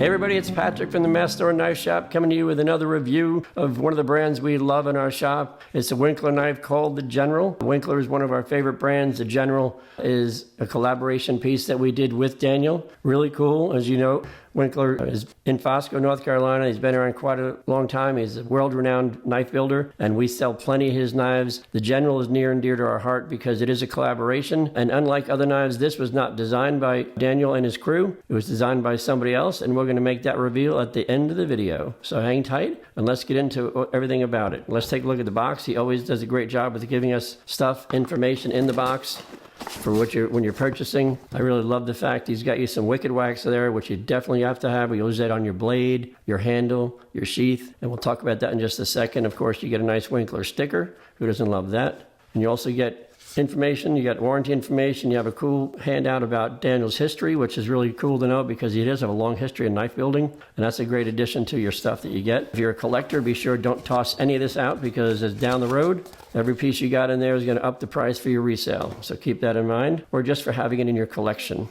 Hey everybody, it's Patrick from the Mast Store Knife Shop coming to you with another review of one of the brands we love in our shop. It's a Winkler knife called the General. Winkler is one of our favorite brands. The General is a collaboration piece that we did with Daniel. Really cool. As you know, Winkler is in Fosco, North Carolina. He's been around quite a long time. He's a world-renowned knife builder, and we sell plenty of his knives. The General is near and dear to our heart because it is a collaboration, and unlike other knives, this was not designed by Daniel and his crew. It was designed by somebody else, and we're going to make that reveal at the end of the video. So hang tight, and let's get into everything about it. Let's take a look at the box. He always does a great job with giving us stuff, information in the box for when you're purchasing. I really love the fact he's got you some wicked wax there, which you definitely have to have. You'll use that on your blade, your handle, your sheath, and we'll talk about that in just a second. Of course, you get a nice Winkler sticker. Who doesn't love that? And you also get information, you got warranty information, you have a cool handout about Daniel's history, which is really cool to know because he does have a long history in knife building, and that's a great addition to your stuff that you get. If you're a collector, be sure don't toss any of this out because it's down the road. Every piece you got in there is going to up the price for your resale, so keep that in mind, or just for having it in your collection.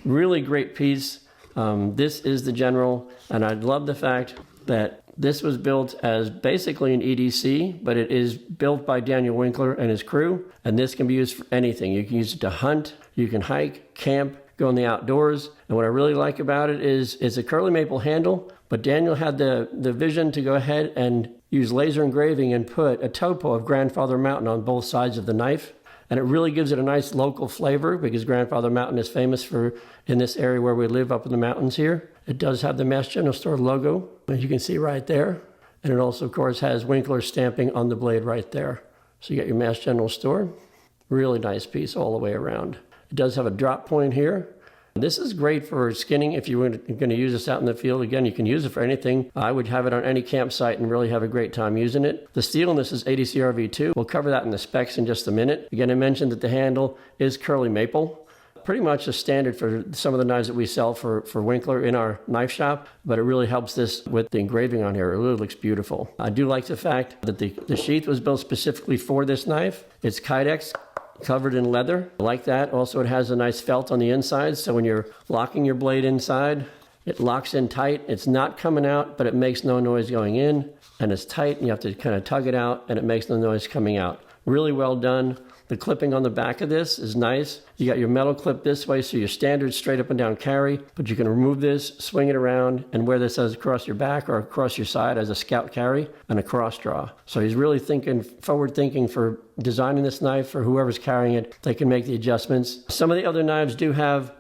Really great piece. This is the General, and I love the fact that this was built as basically an EDC, but it is built by Daniel Winkler and his crew, and this can be used for anything. You can use it to hunt, you can hike, camp, go in the outdoors, and what I really like about it is it's a curly maple handle, but Daniel had the vision to go ahead and use laser engraving and put a topo of Grandfather Mountain on both sides of the knife. And it really gives it a nice local flavor because Grandfather Mountain is famous for, in this area where we live up in the mountains here. It does have the Mast General Store logo, as you can see right there. And it also, of course, has Winkler stamping on the blade right there. So you got your Mast General Store. Really nice piece all the way around. It does have a drop point here. This is great for skinning if you're going to use this out in the field. Again, you can use it for anything. I would have it on any campsite and really have a great time using it. The steel in this is ADCRV2. We'll cover that in the specs in just a minute. Again, I mentioned that the handle is curly maple. Pretty much a standard for some of the knives that we sell for Winkler in our knife shop, but it really helps this with the engraving on here. It really looks beautiful. I do like the fact that the sheath was built specifically for this knife. It's Kydex, covered in leather. I like that. Also, it has a nice felt on the inside, so when you're locking your blade inside, it locks in tight. It's not coming out, but it makes no noise going in, and it's tight, and you have to kind of tug it out, and it makes no noise coming out. Really well done. The clipping on the back of this is nice. You got your metal clip this way, so your standard straight up and down carry, but you can remove this, swing it around, and wear this as across your back or across your side as a scout carry and a cross draw. So he's really forward thinking for designing this knife for whoever's carrying it. They can make the adjustments. Some of the other knives do have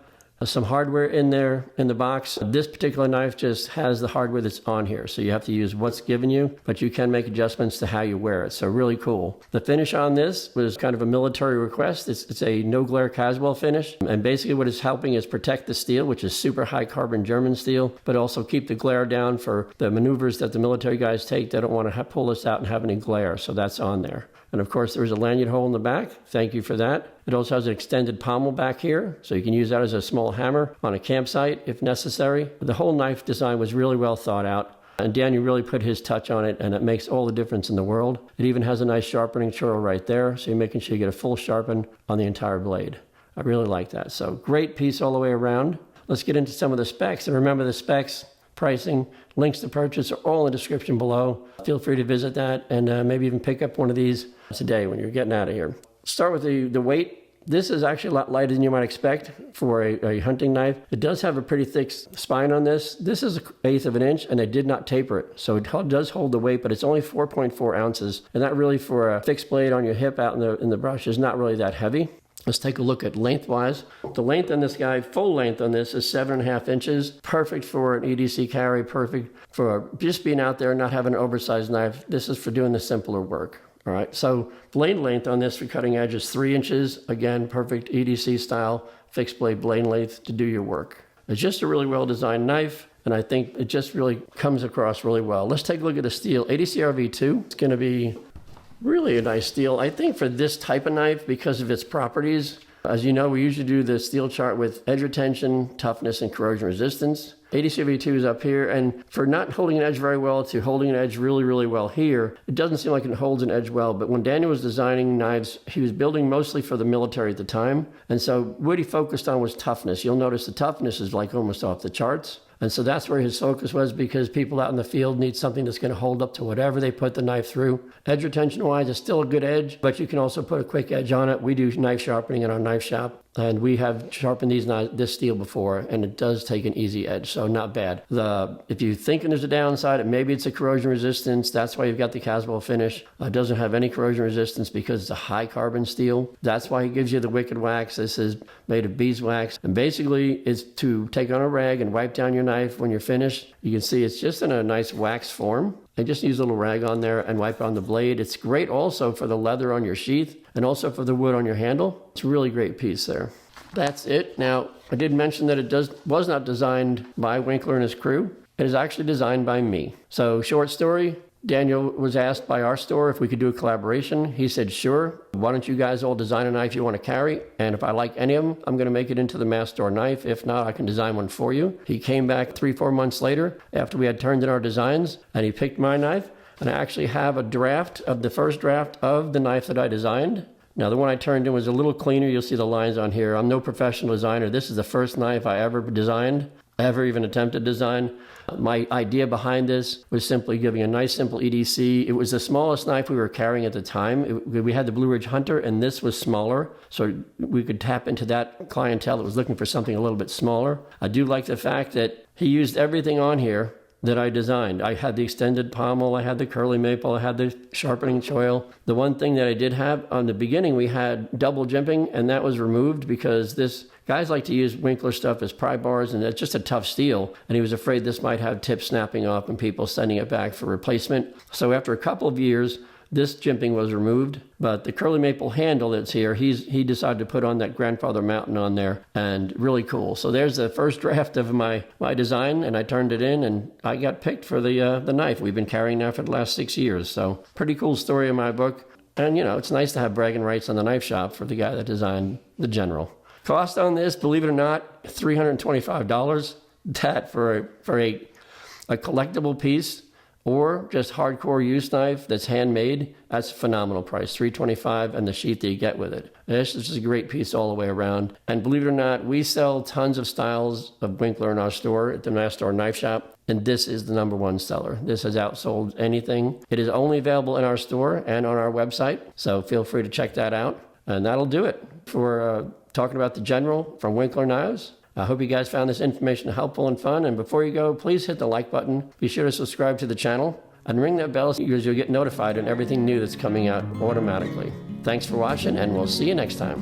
some hardware in there in the box. This particular knife just has the hardware that's on here, so you have to use what's given you, but you can make adjustments to how you wear it, so really cool. The finish on this was kind of a military request. It's a no glare Caswell finish, and basically what it's helping is protect the steel, which is super high carbon German steel, but also keep the glare down for the maneuvers that the military guys take. They don't want to pull this out and have any glare, so that's on there. And of course, there's a lanyard hole in the back. Thank you for that. It also has an extended pommel back here, so you can use that as a small hammer on a campsite if necessary. The whole knife design was really well thought out, and Daniel really put his touch on it, and it makes all the difference in the world. It even has a nice sharpening choil right there, so you're making sure you get a full sharpen on the entire blade. I really like that. So great piece all the way around. Let's get into some of the specs, and remember the specs, pricing, links to purchase are all in the description below. Feel free to visit that and maybe even pick up one of these today when you're getting out of here. Start with the weight. This is actually a lot lighter than you might expect for a hunting knife. It does have a pretty thick spine on this. This is 1/8 of an inch, and they did not taper it. So it does hold the weight, but it's only 4.4 ounces. And that really, for a fixed blade on your hip out in the brush, is not really that heavy. Let's take a look at lengthwise. The length on this guy, full length on this, is 7.5 inches. Perfect for an EDC carry, perfect for just being out there and not having an oversized knife. This is for doing the simpler work. All right, so blade length on this for cutting edge is 3 inches. Again, perfect EDC style, fixed blade length to do your work. It's just a really well-designed knife, and I think it just really comes across really well. Let's take a look at the steel. ADCRV2, it's gonna be really a nice steel. I think for this type of knife, because of its properties, as you know, we usually do the steel chart with edge retention, toughness, and corrosion resistance. ADCRV2 is up here, and for not holding an edge very well to holding an edge really, really well here, it doesn't seem like it holds an edge well, but when Daniel was designing knives, he was building mostly for the military at the time, and so what he focused on was toughness. You'll notice the toughness is like almost off the charts. And so that's where his focus was, because people out in the field need something that's going to hold up to whatever they put the knife through. Edge retention wise, it's still a good edge, but you can also put a quick edge on it. We do knife sharpening in our knife shop, and we have sharpened this steel before, and it does take an easy edge, so not bad. If you're thinking there's a downside, maybe it's a corrosion resistance. That's why you've got the Caswell finish. It doesn't have any corrosion resistance because it's a high carbon steel. That's why he gives you the wicked wax. This is made of beeswax, and basically it's to take on a rag and wipe down your knife when you're finished. You can see it's just in a nice wax form. And just use a little rag on there and wipe on the blade. It's great also for the leather on your sheath and also for the wood on your handle. It's a really great piece there. That's it. Now, I did mention that it was not designed by Winkler and his crew. It is actually designed by me. So, short story, Daniel was asked by our store if we could do a collaboration. He said, sure. Why don't you guys all design a knife you want to carry? And if I like any of them, I'm going to make it into the Mast Store knife. If not, I can design one for you. He came back 3-4 months later after we had turned in our designs, and he picked my knife. And I actually have a draft of the first draft of the knife that I designed. Now, the one I turned in was a little cleaner. You'll see the lines on here. I'm no professional designer. This is the first knife I ever designed, ever even attempted to design. My idea behind this was simply giving a nice, simple EDC. It was the smallest knife we were carrying at the time. We had the Blue Ridge Hunter, and this was smaller, so we could tap into that clientele that was looking for something a little bit smaller. I do like the fact that he used everything on here that I designed. I had the extended pommel, I had the curly maple, I had the sharpening choil. The one thing that I did have on the beginning, we had double jimping, and that was removed because guys like to use Winkler stuff as pry bars, and it's just a tough steel, and he was afraid this might have tips snapping off and people sending it back for replacement. So after a couple of years, this jimping was removed, but the curly maple handle that's here, he decided to put on that grandfather mountain on there, and really cool. So there's the first draft of my design, and I turned it in, and I got picked for the knife we've been carrying now for the last 6 years. So pretty cool story in my book. And, it's nice to have bragging rights on the knife shop for the guy that designed the General. Cost on this, believe it or not, $325. That for a collectible piece, or just hardcore use knife that's handmade, that's a phenomenal price, $325, and the sheath that you get with it. This is just a great piece all the way around. And believe it or not, we sell tons of styles of Winkler in our store at the Mast Store Knife Shop, and this is the #1 seller. This has outsold anything. It is only available in our store and on our website, so feel free to check that out. And that'll do it for talking about the General from Winkler Knives. I hope you guys found this information helpful and fun. And before you go, please hit the like button. Be sure to subscribe to the channel and ring that bell so you'll get notified on everything new that's coming out automatically. Thanks for watching, and we'll see you next time.